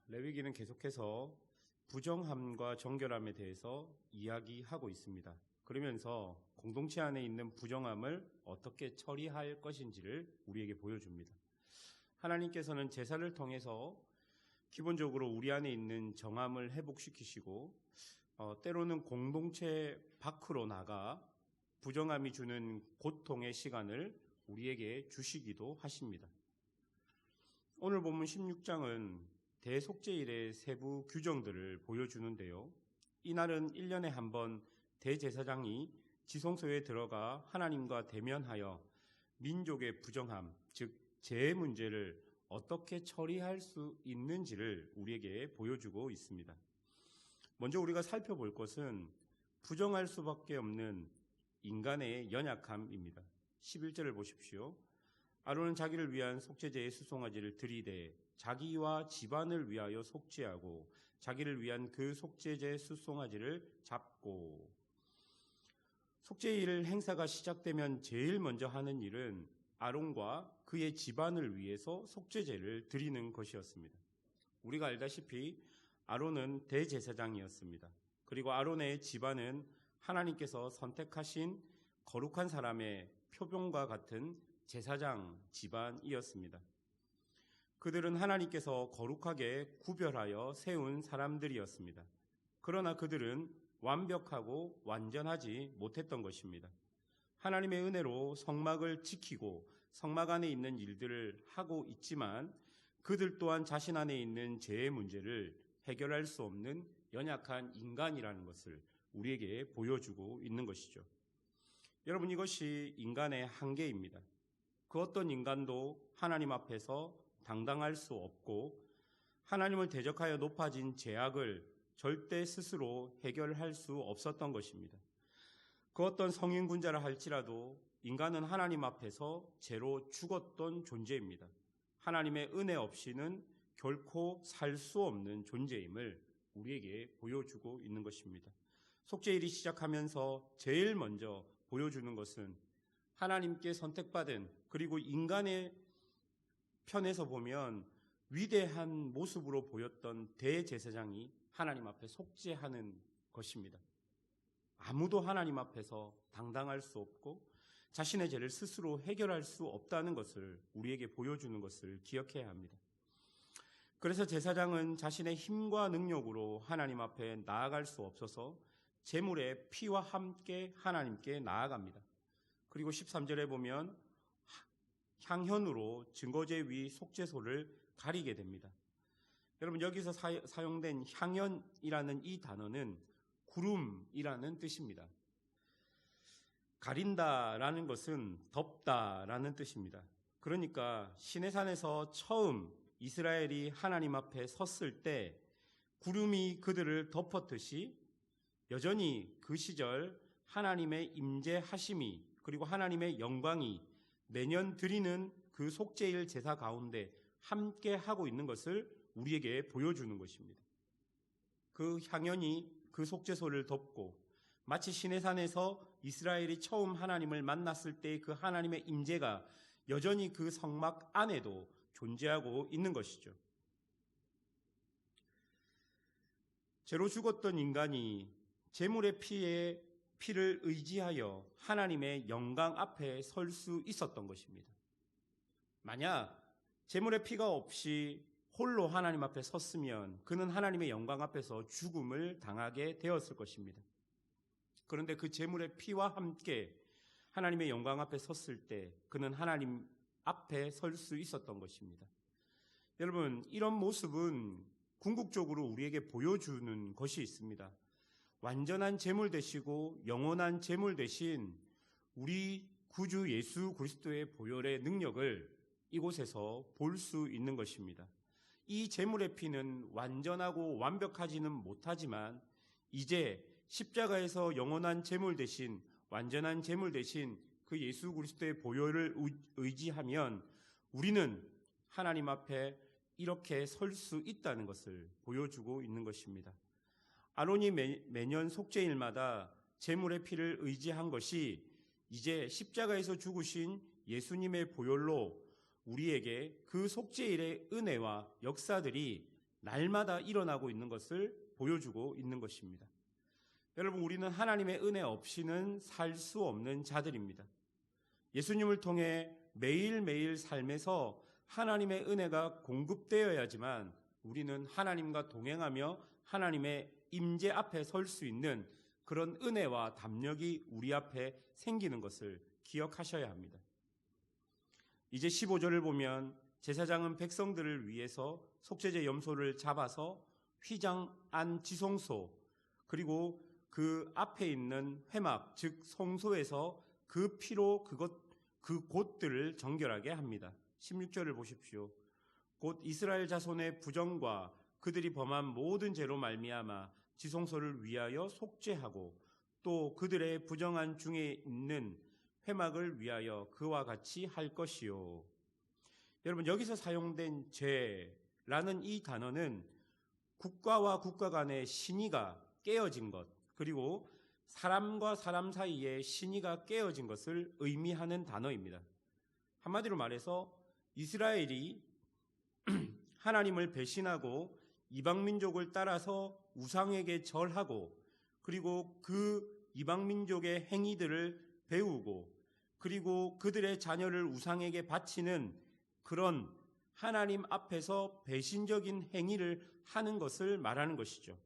레위기는 계속해서 부정함과 정결함에 대해서 이야기하고 있습니다. 그러면서 공동체 안에 있는 부정함을 어떻게 처리할 것인지를 우리에게 보여줍니다. 하나님께서는 제사를 통해서 기본적으로 우리 안에 있는 정함을 회복시키시고 때로는 공동체 밖으로 나가 부정함이 주는 고통의 시간을 우리에게 주시기도 하십니다. 오늘 본문 16장은 대속죄일의 세부 규정들을 보여주는데요. 이날은 1년에 한 번 대제사장이 지성소에 들어가 하나님과 대면하여 민족의 부정함, 즉 죄의 문제를 어떻게 처리할 수 있는지를 우리에게 보여주고 있습니다. 먼저 우리가 살펴볼 것은 부정할 수밖에 없는 인간의 연약함입니다. 11절을 보십시오. 아론은 자기를 위한 속죄제의 수송아지를 들이되 자기와 집안을 위하여 속죄하고 자기를 위한 그 속죄제 수송아지를 잡고. 속죄일 행사가 시작되면 제일 먼저 하는 일은 아론과 그의 집안을 위해서 속죄제를 드리는 것이었습니다. 우리가 알다시피 아론은 대제사장이었습니다. 그리고 아론의 집안은 하나님께서 선택하신 거룩한 사람의 표본과 같은 제사장 집안이었습니다. 그들은 하나님께서 거룩하게 구별하여 세운 사람들이었습니다. 그러나 그들은 완벽하고 완전하지 못했던 것입니다. 하나님의 은혜로 성막을 지키고 성막 안에 있는 일들을 하고 있지만 그들 또한 자신 안에 있는 죄의 문제를 해결할 수 없는 연약한 인간이라는 것을 우리에게 보여주고 있는 것이죠. 여러분, 이것이 인간의 한계입니다. 그 어떤 인간도 하나님 앞에서 당당할 수 없고 하나님을 대적하여 높아진 죄악을 절대 스스로 해결할 수 없었던 것입니다. 그 어떤 성인군자라 할지라도 인간은 하나님 앞에서 죄로 죽었던 존재입니다. 하나님의 은혜 없이는 결코 살 수 없는 존재임을 우리에게 보여주고 있는 것입니다. 속죄일이 시작하면서 제일 먼저 보여주는 것은 하나님께 선택받은, 그리고 인간의 편에서 보면 위대한 모습으로 보였던 대제사장이 하나님 앞에 속죄하는 것입니다. 아무도 하나님 앞에서 당당할 수 없고 자신의 죄를 스스로 해결할 수 없다는 것을 우리에게 보여주는 것을 기억해야 합니다. 그래서 제사장은 자신의 힘과 능력으로 하나님 앞에 나아갈 수 없어서 제물의 피와 함께 하나님께 나아갑니다. 그리고 13절에 보면 향현으로 증거제 위 속죄소를 가리게 됩니다. 여러분, 여기서 사용된 향연이라는 이 단어는 구름이라는 뜻입니다. 가린다라는 것은 덮다라는 뜻입니다. 그러니까 시내산에서 처음 이스라엘이 하나님 앞에 섰을 때 구름이 그들을 덮었듯이 여전히 그 시절 하나님의 임재하심이, 그리고 하나님의 영광이 매년 드리는 그 속죄일 제사 가운데 함께 하고 있는 것을 우리에게 보여주는 것입니다. 그 향연이 그 속죄소를 덮고 마치 시내산에서 이스라엘이 처음 하나님을 만났을 때 그 하나님의 임재가 여전히 그 성막 안에도 존재하고 있는 것이죠. 죄로 죽었던 인간이 제물의 피를 의지하여 하나님의 영광 앞에 설 수 있었던 것입니다. 만약 제물의 피가 없이 홀로 하나님 앞에 섰으면 그는 하나님의 영광 앞에서 죽음을 당하게 되었을 것입니다. 그런데 그 제물의 피와 함께 하나님의 영광 앞에 섰을 때 그는 하나님 앞에 설 수 있었던 것입니다. 여러분, 이런 모습은 궁극적으로 우리에게 보여주는 것이 있습니다. 완전한 제물 되시고 영원한 제물 되신 우리 구주 예수 그리스도의 보혈의 능력을 이곳에서 볼 수 있는 것입니다. 이 제물의 피는 완전하고 완벽하지는 못하지만 이제 십자가에서 영원한 제물 대신, 완전한 제물 대신 그 예수 그리스도의 보혈을 의지하면 우리는 하나님 앞에 이렇게 설 수 있다는 것을 보여주고 있는 것입니다. 아론이 매년 속죄일마다 제물의 피를 의지한 것이 이제 십자가에서 죽으신 예수님의 보혈로 우리에게 그 속죄일의 은혜와 역사들이 날마다 일어나고 있는 것을 보여주고 있는 것입니다. 여러분, 우리는 하나님의 은혜 없이는 살 수 없는 자들입니다. 예수님을 통해 매일매일 삶에서 하나님의 은혜가 공급되어야지만 우리는 하나님과 동행하며 하나님의 임재 앞에 설 수 있는 그런 은혜와 담력이 우리 앞에 생기는 것을 기억하셔야 합니다. 이제 15절을 보면 제사장은 백성들을 위해서 속죄제 염소를 잡아서 휘장 안 지성소 그리고 그 앞에 있는 회막 즉 성소에서 그 피로 그 곳들을 정결하게 합니다. 16절을 보십시오. 곧 이스라엘 자손의 부정과 그들이 범한 모든 죄로 말미암아 지성소를 위하여 속죄하고 또 그들의 부정한 중에 있는 회막을 위하여 그와 같이 할 것이요. 여러분, 여기서 사용된 죄라는 이 단어는 국가와 국가 간의 신의가 깨어진 것, 그리고 사람과 사람 사이에 신의가 깨어진 것을 의미하는 단어입니다. 한마디로 말해서 이스라엘이 하나님을 배신하고 이방민족을 따라서 우상에게 절하고 그리고 그 이방민족의 행위들을 배우고 그리고 그들의 자녀를 우상에게 바치는 그런 하나님 앞에서 배신적인 행위를 하는 것을 말하는 것이죠.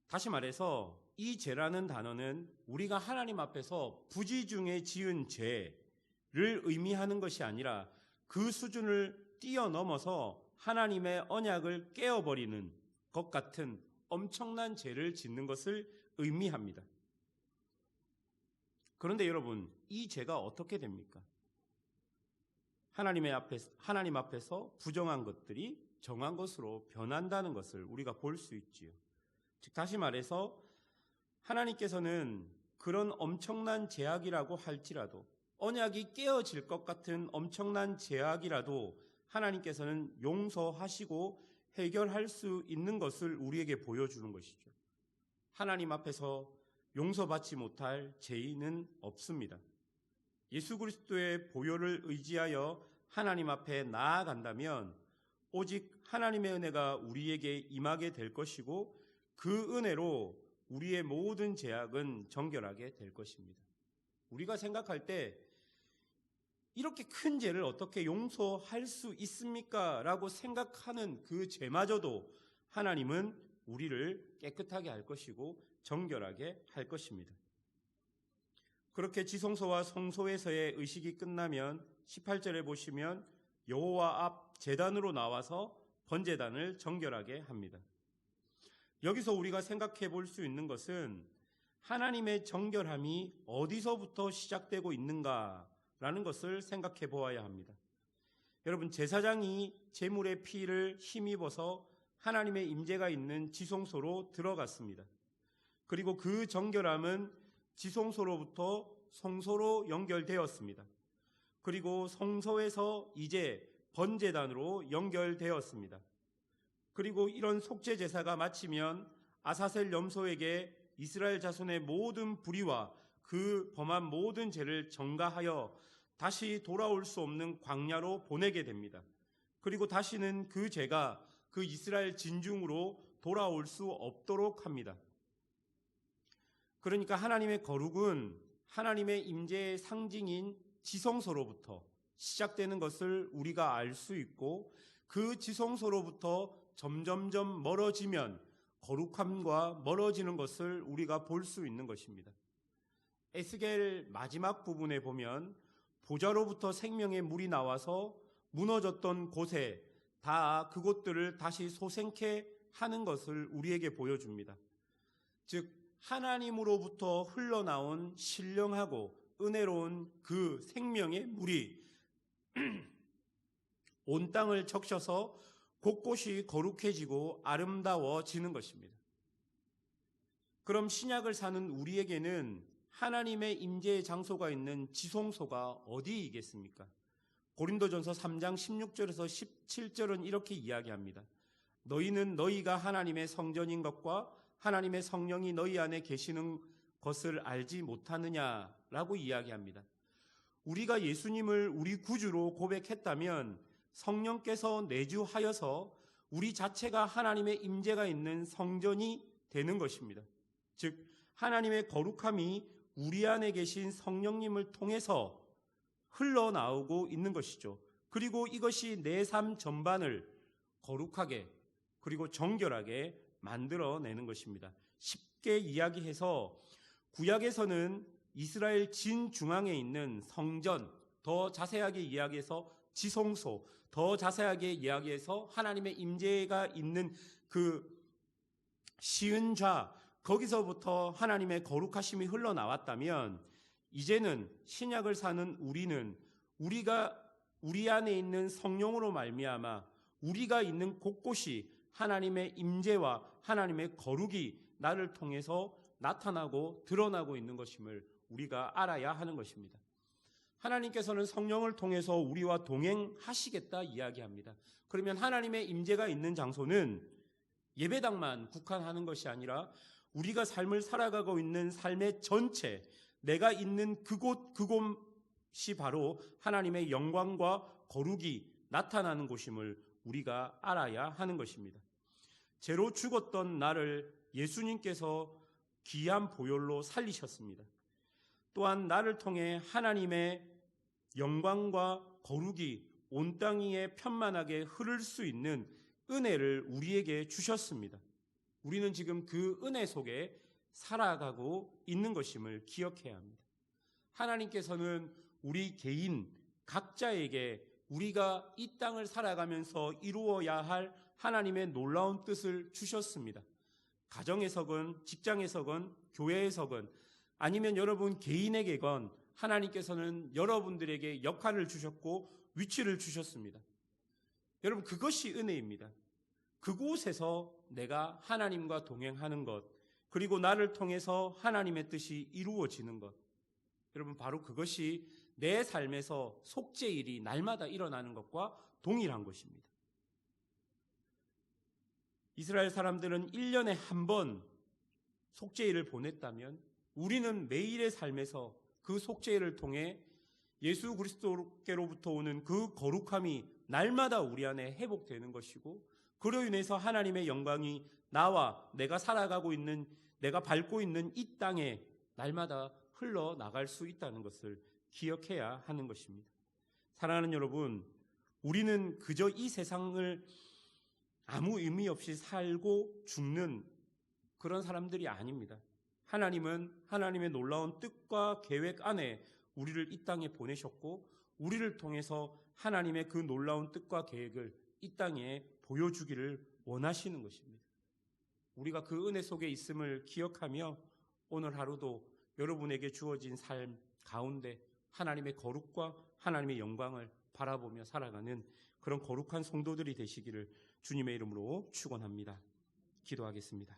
다시 말해서 이 죄라는 단어는 우리가 하나님 앞에서 부지중에 지은 죄를 의미하는 것이 아니라 그 수준을 뛰어넘어서 하나님의 언약을 깨어버리는 것 같은 엄청난 죄를 짓는 것을 의미합니다. 그런데 여러분, 이 죄가 어떻게 됩니까? 하나님 앞에서 부정한 것들이 정한 것으로 변한다는 것을 우리가 볼 수 있지요. 즉 다시 말해서 하나님께서는 그런 엄청난 제약이라고 할지라도 언약이 깨어질 것 같은 엄청난 제약이라도 하나님께서는 용서하시고 해결할 수 있는 것을 우리에게 보여주는 것이죠. 하나님 앞에서 용서받지 못할 죄인은 없습니다. 예수 그리스도의 보혈을 의지하여 하나님 앞에 나아간다면 오직 하나님의 은혜가 우리에게 임하게 될 것이고 그 은혜로 우리의 모든 죄악은 정결하게 될 것입니다. 우리가 생각할 때 이렇게 큰 죄를 어떻게 용서할 수 있습니까? 라고 생각하는 그 죄마저도 하나님은 우리를 깨끗하게 할 것이고 정결하게 할 것입니다. 그렇게 지성소와 성소에서의 의식이 끝나면 18절에 보시면 여호와 앞 제단으로 나와서 번제단을 정결하게 합니다. 여기서 우리가 생각해 볼 수 있는 것은 하나님의 정결함이 어디서부터 시작되고 있는가라는 것을 생각해 보아야 합니다. 여러분, 제사장이 제물의 피를 힘입어서 하나님의 임재가 있는 지성소로 들어갔습니다. 그리고 그 정결함은 지성소로부터 성소로 연결되었습니다. 그리고 성소에서 이제 번제단으로 연결되었습니다. 그리고 이런 속죄 제사가 마치면 아사셀 염소에게 이스라엘 자손의 모든 불의와 그 범한 모든 죄를 전가하여 다시 돌아올 수 없는 광야로 보내게 됩니다. 그리고 다시는 그 죄가 그 이스라엘 진중으로 돌아올 수 없도록 합니다. 그러니까 하나님의 거룩은 하나님의 임재의 상징인 지성소로부터 시작되는 것을 우리가 알 수 있고 그 지성소로부터 점점점 멀어지면 거룩함과 멀어지는 것을 우리가 볼 수 있는 것입니다. 에스겔 마지막 부분에 보면 보좌로부터 생명의 물이 나와서 무너졌던 곳에 다 그곳들을 다시 소생케 하는 것을 우리에게 보여줍니다. 즉 하나님으로부터 흘러나온 신령하고 은혜로운 그 생명의 물이 온 땅을 적셔서 곳곳이 거룩해지고 아름다워지는 것입니다. 그럼 신약을 사는 우리에게는 하나님의 임재의 장소가 있는 지성소가 어디이겠습니까? 고린도전서 3장 16절에서 17절은 이렇게 이야기합니다. 너희는 너희가 하나님의 성전인 것과 하나님의 성령이 너희 안에 계시는 것을 알지 못하느냐라고 이야기합니다. 우리가 예수님을 우리 구주로 고백했다면 성령께서 내주하여서 우리 자체가 하나님의 임재가 있는 성전이 되는 것입니다. 즉 하나님의 거룩함이 우리 안에 계신 성령님을 통해서 흘러나오고 있는 것이죠. 그리고 이것이 내 삶 전반을 거룩하게 그리고 정결하게 만들어내는 것입니다. 쉽게 이야기해서 구약에서는 이스라엘 진중앙에 있는 성전, 더 자세하게 이야기해서 지성소, 더 자세하게 이야기해서 하나님의 임재가 있는 그 시은좌, 거기서부터 하나님의 거룩하심이 흘러나왔다면 이제는 신약을 사는 우리는 우리 안에 있는 성령으로 말미암아 우리가 있는 곳곳이 하나님의 임재와 하나님의 거룩이 나를 통해서 나타나고 드러나고 있는 것임을 우리가 알아야 하는 것입니다. 하나님께서는 성령을 통해서 우리와 동행하시겠다 이야기합니다. 그러면 하나님의 임재가 있는 장소는 예배당만 국한하는 것이 아니라 우리가 삶을 살아가고 있는 삶의 전체, 내가 있는 그곳이 바로 하나님의 영광과 거룩이 나타나는 곳임을 우리가 알아야 하는 것입니다. 죄로 죽었던 나를 예수님께서 귀한 보혈로 살리셨습니다. 또한 나를 통해 하나님의 영광과 거룩이 온 땅 위에 편만하게 흐를 수 있는 은혜를 우리에게 주셨습니다. 우리는 지금 그 은혜 속에 살아가고 있는 것임을 기억해야 합니다. 하나님께서는 우리 개인 각자에게 우리가 이 땅을 살아가면서 이루어야 할 하나님의 놀라운 뜻을 주셨습니다. 가정에서건 직장에서건 교회에서건 아니면 여러분 개인에게건 하나님께서는 여러분들에게 역할을 주셨고 위치를 주셨습니다. 여러분 그것이 은혜입니다. 그곳에서 내가 하나님과 동행하는 것, 그리고 나를 통해서 하나님의 뜻이 이루어지는 것, 여러분 바로 그것이 내 삶에서 속죄일이 날마다 일어나는 것과 동일한 것입니다. 이스라엘 사람들은 1년에 한 번 속죄일을 보냈다면 우리는 매일의 삶에서 그 속죄일을 통해 예수 그리스도께로부터 오는 그 거룩함이 날마다 우리 안에 회복되는 것이고, 그로 인해서 하나님의 영광이 나와 내가 살아가고 있는, 내가 밟고 있는 이 땅에 날마다 흘러나갈 수 있다는 것을 기억해야 하는 것입니다. 사랑하는 여러분, 우리는 그저 이 세상을 아무 의미 없이 살고 죽는 그런 사람들이 아닙니다. 하나님은 하나님의 놀라운 뜻과 계획 안에 우리를 이 땅에 보내셨고, 우리를 통해서 하나님의 그 놀라운 뜻과 계획을 이 땅에 보여주기를 원하시는 것입니다. 우리가 그 은혜 속에 있음을 기억하며 오늘 하루도 여러분에게 주어진 삶 가운데 하나님의 거룩과 하나님의 영광을 바라보며 살아가는 그런 거룩한 성도들이 되시기를 주님의 이름으로 축원합니다. 기도하겠습니다.